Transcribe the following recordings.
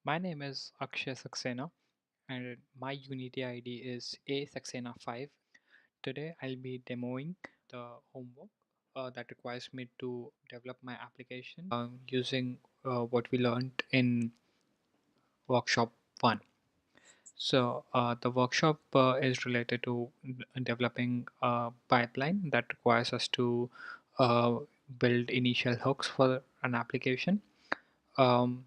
My name is Akshay Saxena and my Unity ID is asaxena5. Today I'll be demoing the homework that requires me to develop my application using what we learned in workshop 1. So the workshop is related to developing a pipeline that requires us to uh, build initial hooks for an application. Um,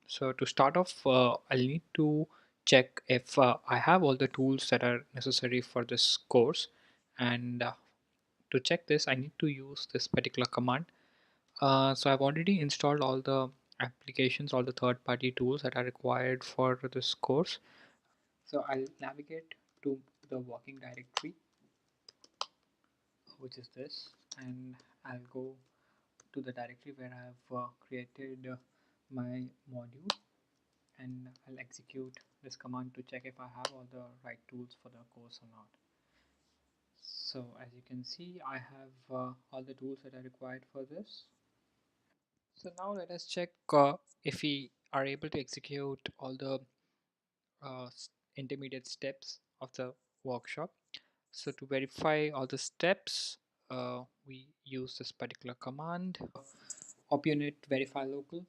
so to start off, I'll need to check if I have all the tools that are necessary for this course. And to check this, I need to use this particular command. So I've already installed all the applications, all the third-party tools that are required for this course. So I'll navigate to the working directory, which is this, and I'll go to the directory where I've created my module, and I'll execute this command to check if I have all the right tools for the course or not. So as you can see, I have all the tools that are required for this. So now let us check if we are able to execute all the intermediate steps of the workshop. So to verify all the steps, we use this particular command, opunit verify local,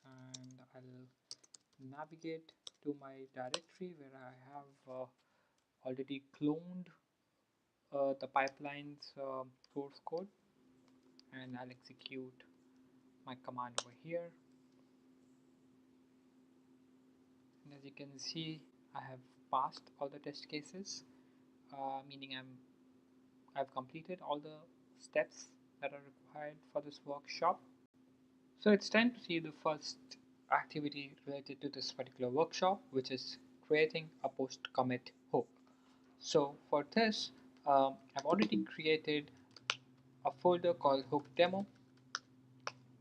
and I'll navigate to my directory where I have already cloned the pipeline's source code, and I'll execute my command over here. And as you can see, I have passed all the test cases, meaning I've completed all the steps that are required for this workshop. So it's time to see the first activity related to this particular workshop, which is creating a post commit hook. So for this, I've already created a folder called hook demo,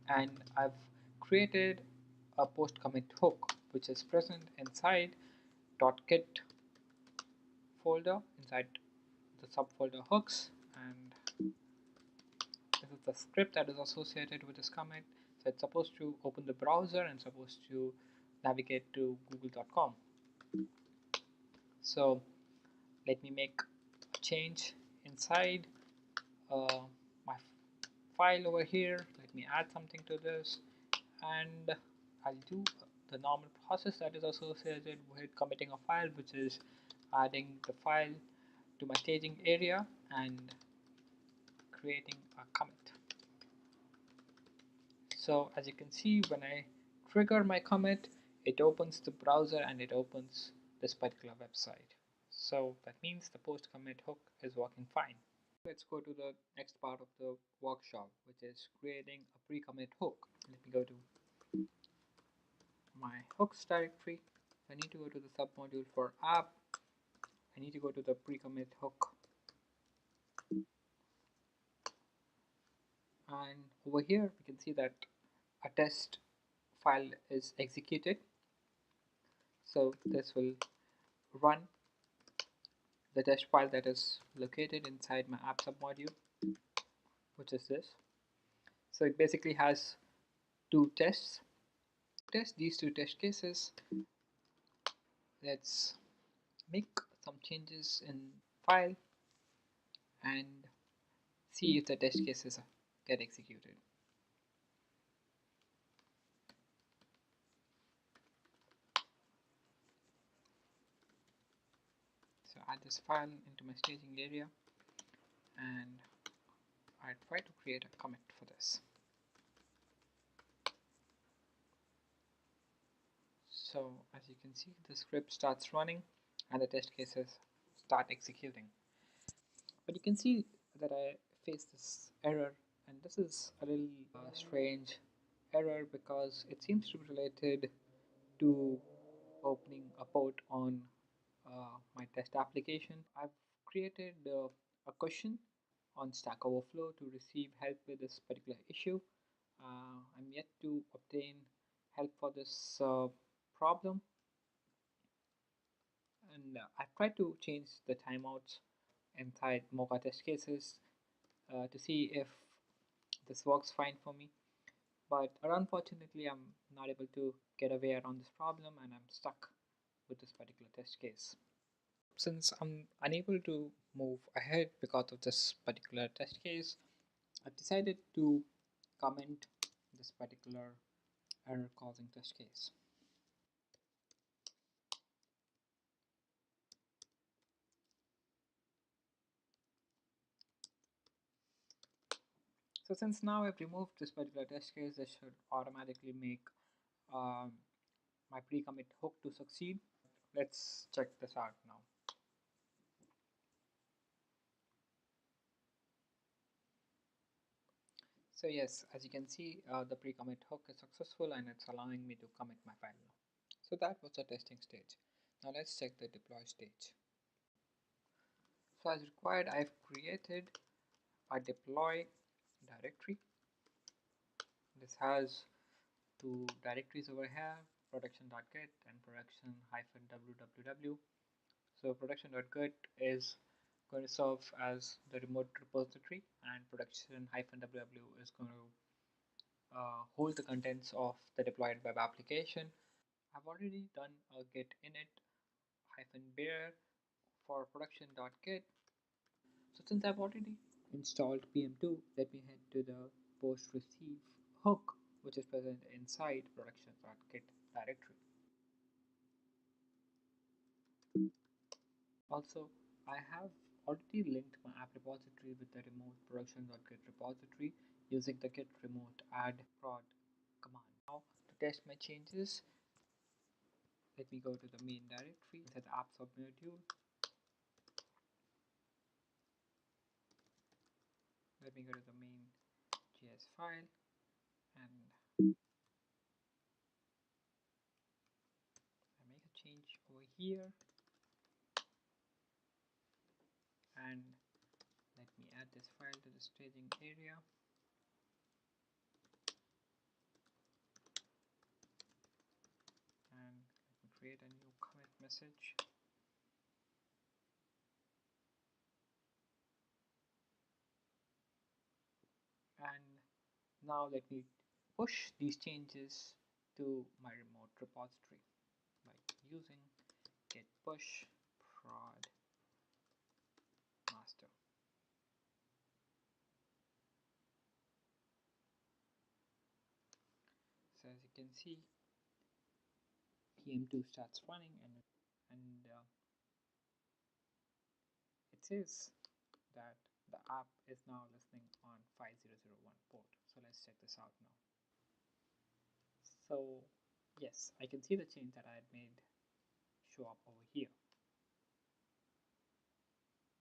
and I've created a post commit hook which is present inside .kit folder inside the subfolder hooks, and this is the script that is associated with this commit. So it's supposed to open the browser and supposed to navigate to google.com. So let me make a change inside uh, my file over here. Let me add something to this, and I'll do the normal process that is associated with committing a file, which is adding the file to my staging area and creating a commit. So as you can see, when I trigger my commit, it opens the browser and it opens this particular website. So that means the post commit hook is working fine. Let's go to the next part of the workshop, which is creating a pre-commit hook. Let me go to my hooks directory. I need to go to the submodule for app. I need to go to the pre-commit hook, and over here we can see that a test file is executed. So this will run the test file that is located inside my app submodule, which is this. So it basically has two tests. Test these two test cases. Let's make some changes in file and see if the test cases get executed. So add this file into my staging area, and I try to create a commit for this. So as you can see, the script starts running and the test cases start executing. But you can see that I face this error, and this is a little strange error because it seems to be related to opening a port on my test application. I've created a question on Stack Overflow to receive help with this particular issue. I'm yet to obtain help for this problem, and I've tried to change the timeouts inside Mocha test cases to see if this works fine for me. But unfortunately, I'm not able to get away around this problem and I'm stuck with this particular test case. Since I'm unable to move ahead because of this particular test case, I've decided to comment this particular error causing test case. So since now I've removed this particular test case, this should automatically make um, my pre-commit hook to succeed. Let's check this out now. So yes, as you can see, the pre-commit hook is successful and it's allowing me to commit my file now. So that was the testing stage. Now let's check the deploy stage. So as required, I've created a deploy directory. This has two directories over here, production.git and production-www. So production.git is going to serve as the remote repository and production-www is going to hold the contents of the deployed web application. I've already done a git init -bear for production.git. So since I've already installed PM2, let me head to the post receive hook, which is present inside production.git directory. Also, I have already linked my app repository with the remote production.git repository using the git remote add prod command. Now, to test my changes, let me go to the main directory, inside the app submodule. Let me go to the main JS file and I make a change over here and let me add this file to the staging area and let me create a new commit message. And now let me push these changes to my remote repository by using git push prod master. So as you can see, PM2 starts running and it says that the app is now listening on 5001 port. So let's check this out now. So yes, I can see the change that I had made show up over here.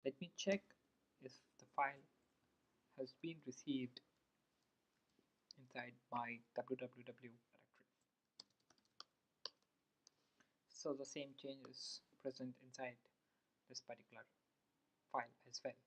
Let me check if the file has been received inside my www directory. So the same change is present inside this particular file as well.